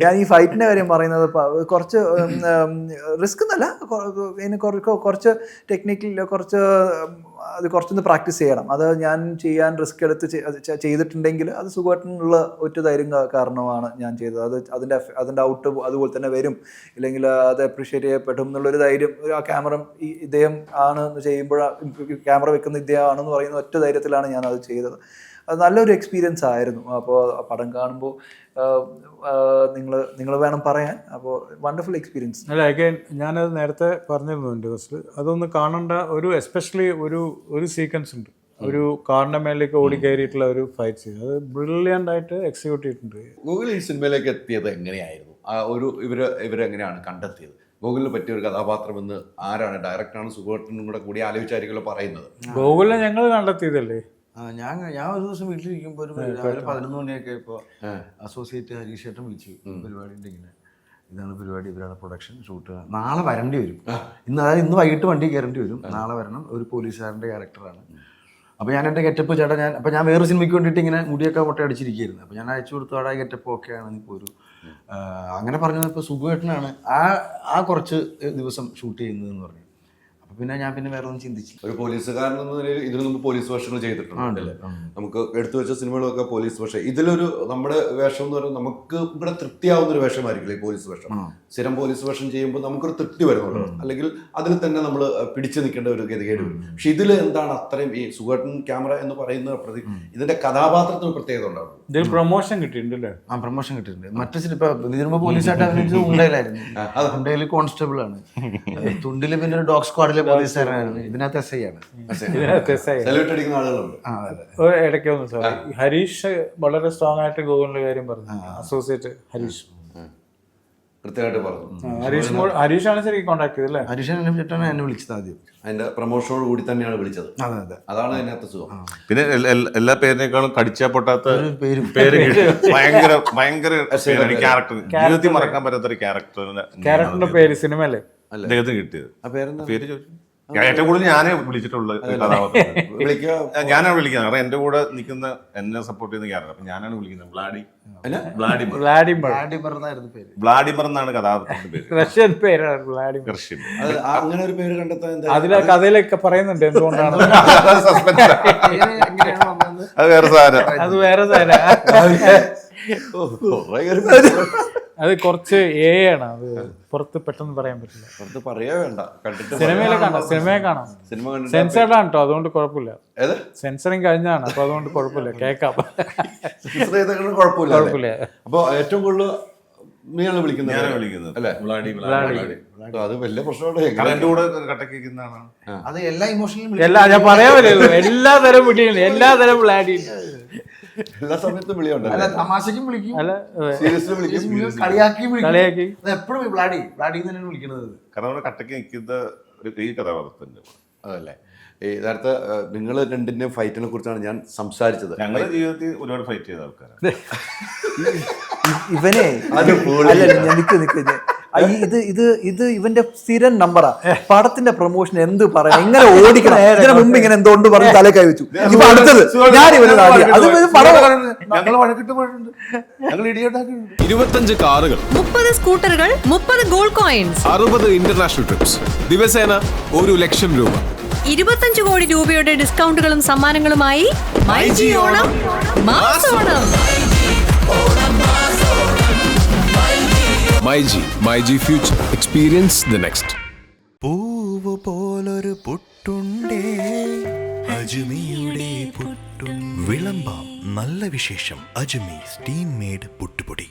ഞാൻ ഈ ഫൈറ്റിന്റെ കാര്യം പറയുന്നത് കുറച്ച് റിസ്ക് എന്നല്ല, കുറച്ച് ടെക്നിക്കൽ കുറച്ചൊന്ന് പ്രാക്ടീസ് ചെയ്യണം. അത് ഞാൻ ചെയ്യാൻ റിസ്ക് എടുത്ത് ചെയ്തിട്ടുണ്ടെങ്കിൽ അത് സുഖമായിട്ടുള്ള ഒറ്റ ധൈര്യം കാരണമാണ് ഞാൻ ചെയ്തത്. അതിൻ്റെ ഔട്ട് അതുപോലെ തന്നെ വരും, ഇല്ലെങ്കിൽ അത് അപ്രീഷിയേറ്റ് ചെയ്യപ്പെടും എന്നുള്ളൊരു ധൈര്യം. ആ ക്യാമറ ഇദ്ദേഹം ആണ് ചെയ്യുമ്പോൾ, ക്യാമറ വെക്കുന്ന ഇദ്ദേഹം ആണെന്ന് പറയുന്ന ഒറ്റ ധൈര്യത്തിലാണ് ഞാൻ അത് ചെയ്തത്. അത് നല്ലൊരു എക്സ്പീരിയൻസ് ആയിരുന്നു. അപ്പോൾ പടം കാണുമ്പോൾ നിങ്ങൾ വേണം പറയാൻ. അപ്പോൾ വണ്ടർഫുൾ എക്സ്പീരിയൻസ്. അല്ല, അഗൈൻ ഞാനത് നേരത്തെ പറഞ്ഞിരുന്നു എൻ്റെ ബസ്സിൽ. അതൊന്ന് കാണേണ്ട എസ്പെഷ്യലി ഒരു സീക്വൻസ് ഉണ്ട്. ഒരു കാറിൻ്റെ മേലേക്ക് ഓടി കയറിയിട്ടുള്ള ഒരു ഫൈറ്റ് സീൻ. അത് ബ്രില്യൻ്റ് ആയിട്ട് എക്സിക്യൂട്ട് ചെയ്തിട്ടുണ്ട്. ഗൂഗിൾ ഈ സിനിമയിലേക്ക് എത്തിയത് എങ്ങനെയായിരുന്നു? ഇവരെങ്ങനെയാണ് കണ്ടെത്തിയത്? ഗൂഗിളിന് പറ്റിയ ഒരു കഥാപാത്രം എന്ന് ആരാണ്? ഡയറക്ടറാണ് സുഖേട്ടനും കൂടി ആലോചിച്ചായിരിക്കുമല്ലോ പറയുന്നത്. ഗൂഗിളിനെ ഞങ്ങൾ കണ്ടെത്തിയതല്ലേ? ഞാൻ ഒരു ദിവസം വീട്ടിലിരിക്കുമ്പോൾ ഒരു രാവിലെ 11 മണിയൊക്കെ ഇപ്പോൾ അസോസിയേറ്റ് ഹരീഷേട്ടൻ വിളിച്ചു, പരിപാടി ഉണ്ടെങ്കിൽ ഇതാണ് പരിപാടി, ഇവരാണ് പ്രൊഡക്ഷൻ, ഷൂട്ട്, നാളെ വരേണ്ടി വരും. ഇന്ന് വൈകിട്ട് വണ്ടി കയറേണ്ടി വരും, നാളെ വരണം. ഒരു പോലീസുകാരൻ്റെ ക്യാരക്ടറാണ്. അപ്പോൾ ഞാൻ എൻ്റെ ഗെറ്റപ്പ് ചേട്ടാ, അപ്പോൾ ഞാൻ വേറെ സിനിമയ്ക്ക് വേണ്ടിയിട്ട് ഇങ്ങനെ മുടിയൊക്കെ മുട്ട അടിച്ചിരിക്കുകയായിരുന്നു. അപ്പോൾ ഞാൻ അയച്ചു കൊടുത്തു, അവിടെ ഗെറ്റപ്പ് ഓക്കെ ആണ്, ഇപ്പോൾ ഒരു അങ്ങനെ പറഞ്ഞപ്പോൾ സുഖേട്ടനാണ് ആ കുറച്ച് ദിവസം ഷൂട്ട് ചെയ്യുന്നതെന്ന് പറഞ്ഞു. പിന്നെ ഞാൻ വേറെ ഒന്നും ചിന്തിച്ചില്ല. ഒരു പോലീസുകാരൻ എന്ന നിലയിൽ ഇതിനു മുമ്പ് പോലീസ് വേഷങ്ങൾ ചെയ്തിട്ടുണ്ട്. നമുക്ക് എടുത്തു വെച്ച സിനിമകളൊക്കെ പോലീസ് വേഷം. ഇതിലൊരു നമ്മുടെ വേഷം എന്ന് പറയുന്നത് നമുക്ക് ഇവിടെ തൃപ്തിയാവുന്ന ഒരു വേഷമായിരിക്കില്ല ഈ പോലീസ് വേഷം. സ്ഥിരം പോലീസ് വേഷം ചെയ്യുമ്പോൾ നമുക്കൊരു തൃപ്തി വരുന്നുള്ളൂ, അല്ലെങ്കിൽ അതിൽ തന്നെ നമ്മൾ പിടിച്ചു നിൽക്കേണ്ട ഒരു ഗതികേട് വരും. പക്ഷെ ഇതിൽ എന്താണ് അത്രയും ഈ സുഖേട്ടൻ ക്യാമറ എന്ന് പറയുന്ന ഇതിന്റെ കഥാപാത്രത്തിന് പ്രത്യേകത ഉണ്ടാവും. ഇതിൽ പ്രൊമോഷൻ കിട്ടിയിട്ടുണ്ടല്ലേ? പ്രൊമോഷൻ കിട്ടിയിട്ടുണ്ട്. മറ്റു ഇപ്പൊ ഇതിനുമ്പോ പോലീസായിട്ട് അഭിനയിച്ചത് ഉണ്ടയിലായിരുന്നു. ഉണ്ടയിൽ കോൺസ്റ്റബിൾ ആണ്. തുണ്ടില് പിന്നെ ഒരു ഡോഗ് സ്ക്വാഡിലെ പോലീസുകാരനായിരുന്നു. ഇതിനകത്ത് എസ് ഐ ആണ്. അടിക്കുന്ന ആളുകളുണ്ട്. ഇടയ്ക്ക് ഒന്ന് സോറി, ഹരീഷ് വളരെ സ്ട്രോങ് ആയിട്ട് ഗൂഗിളിന്റെ കാര്യം പറഞ്ഞു. അസോസിയേറ്റ് ഹരീഷ് കൃത്യമായിട്ട് പറഞ്ഞു. ഹരീഷാണ് ശരിക്കും കോൺടാക്ട് ചെയ്തല്ലേ? ഹരീഷാണ് എന്നെ വിളിച്ചത് ആദ്യം. അതിന്റെ പ്രൊമോഷനോട് കൂടി തന്നെയാണ് വിളിച്ചത്. അതാണ് അതിനകത്ത് സുഖം. പിന്നെ എല്ലാ പേരിനേക്കാളും കടിച്ചാ പൊട്ടാത്ത പേര് ഭയങ്കര ക്യാരക്ടർ, ജീവിതത്തിൽ മറക്കാൻ പറ്റാത്ത ഒരു ക്യാരക്ടറിന്റെ പേര് സിനിമയല്ലേ അദ്ദേഹത്തിന് കിട്ടിയത്. പേര് ചോദിച്ചു. ഏറ്റവും കൂടുതൽ ഞാനേ വിളിച്ചിട്ടുള്ള കഥാപാത്രം. ഞാനാണ് വിളിക്കുന്നത്. കാരണം എന്റെ കൂടെ നിൽക്കുന്ന, എന്നെ സപ്പോർട്ട് ചെയ്യുന്ന ക്യാരക്ടർ. അപ്പൊ ഞാനാണ് വിളിക്കുന്നത്. വ്ളാഡിമർ എന്നാണ് കഥാപാത്രത്തിന്റെ പേര്. റഷ്യൻ പേരാണ് വ്ളാഡിമർ. റഷ്യൻ. അങ്ങനെ ഒരു പേര് കണ്ടെത്താൻ അതിലെ കഥയിലൊക്കെ പറയുന്നുണ്ട് എന്തുകൊണ്ടാണ്. അത് വേറെ സാധനം. അത് കുറച്ച് ആണ്. അത് പുറത്ത് പെട്ടെന്ന് പറയാൻ പറ്റില്ല. പുറത്ത് പറയാ വേണ്ട, കണ്ടിട്ട് സിനിമയെ കാണാം. സെൻസേർഡ് ആണ് കേട്ടോ, അതുകൊണ്ട് കുഴപ്പമില്ല. സെൻസറിങ് കഴിഞ്ഞാണ്, അപ്പൊ അതുകൊണ്ട് കുഴപ്പമില്ല, കേൾക്കാം. കുഴപ്പമില്ല. അപ്പൊ ഏറ്റവും കൂടുതൽ നീയാണ് വിളിക്കുന്നത് അല്ലേ? അത് വലിയ പ്രശ്നമാണ്. എന്റെ കൂടെ കട്ടക്കുന്നതാണ്. അത് എല്ലാ ഇമോഷണലും ഞാൻ പറയാൻ പറ്റില്ല. എല്ലാതരം വിളിക്കുന്നു, എല്ലാതരം എല്ലാ സമയത്തും വിളിയുണ്ട്. തമാശക്കും വിളിക്കും, സീരിയസ്ലി വിളിക്കും, കളിയാക്കി. എപ്പോഴും ബ്ലാഡി തന്നെയാണ് വിളിക്കുന്നത്. കാരണം അവിടെ കട്ടക്ക് നിൽക്കുന്ന ഈ കഥാപാത്രത്തിന്റെ അതല്ലേ. യഥാർത്ഥ നിങ്ങൾ രണ്ടിന്റെയും ഫൈറ്റിനെ കുറിച്ചാണ് ഞാൻ സംസാരിച്ചത്. ഞങ്ങളുടെ ജീവിതത്തിൽ ഒരുപാട് ഫൈറ്റ് ചെയ്ത ആൾക്കാരാണ് ഇവനെ. ഇത് ഇവന്റെ സ്ഥിരം നമ്പറാ. പടത്തിന്റെ പ്രൊമോഷൻ എന്ത് പറയാം, എങ്ങനെ ഓടിക്കണം, ഇതിനു മുമ്പ് ഇങ്ങനെ എന്തുകൊണ്ട് പറഞ്ഞ് തല കൈ വെച്ചു. ഇപ്പൊ അടുത്തത് ഞാൻ ഇവന് 25 കാറുകൾ, 30 സ്കൂട്ടറുകൾ, 30 ഗോൾഡ് കോയിൻസ്, 60 ഇന്റർനാഷണൽ ട്രിപ്സ്, ദിവസേന 1 ലക്ഷം രൂപ, 25 കോടി രൂപയുടെ ഡിസ്കൗണ്ടുകളും സമ്മാനങ്ങളുമായി മൈജി ഓണം മാസോണം. MyG future, experience the next. പൂവ് പോലൊരു പുട്ടുണ്ടേ അജ്മിയുടെ പുട്ടും. വിളമ്പാം നല്ല വിശേഷം. അജ്മി സ്റ്റീം മെയ്ഡ് പുട്ടുപൊടി.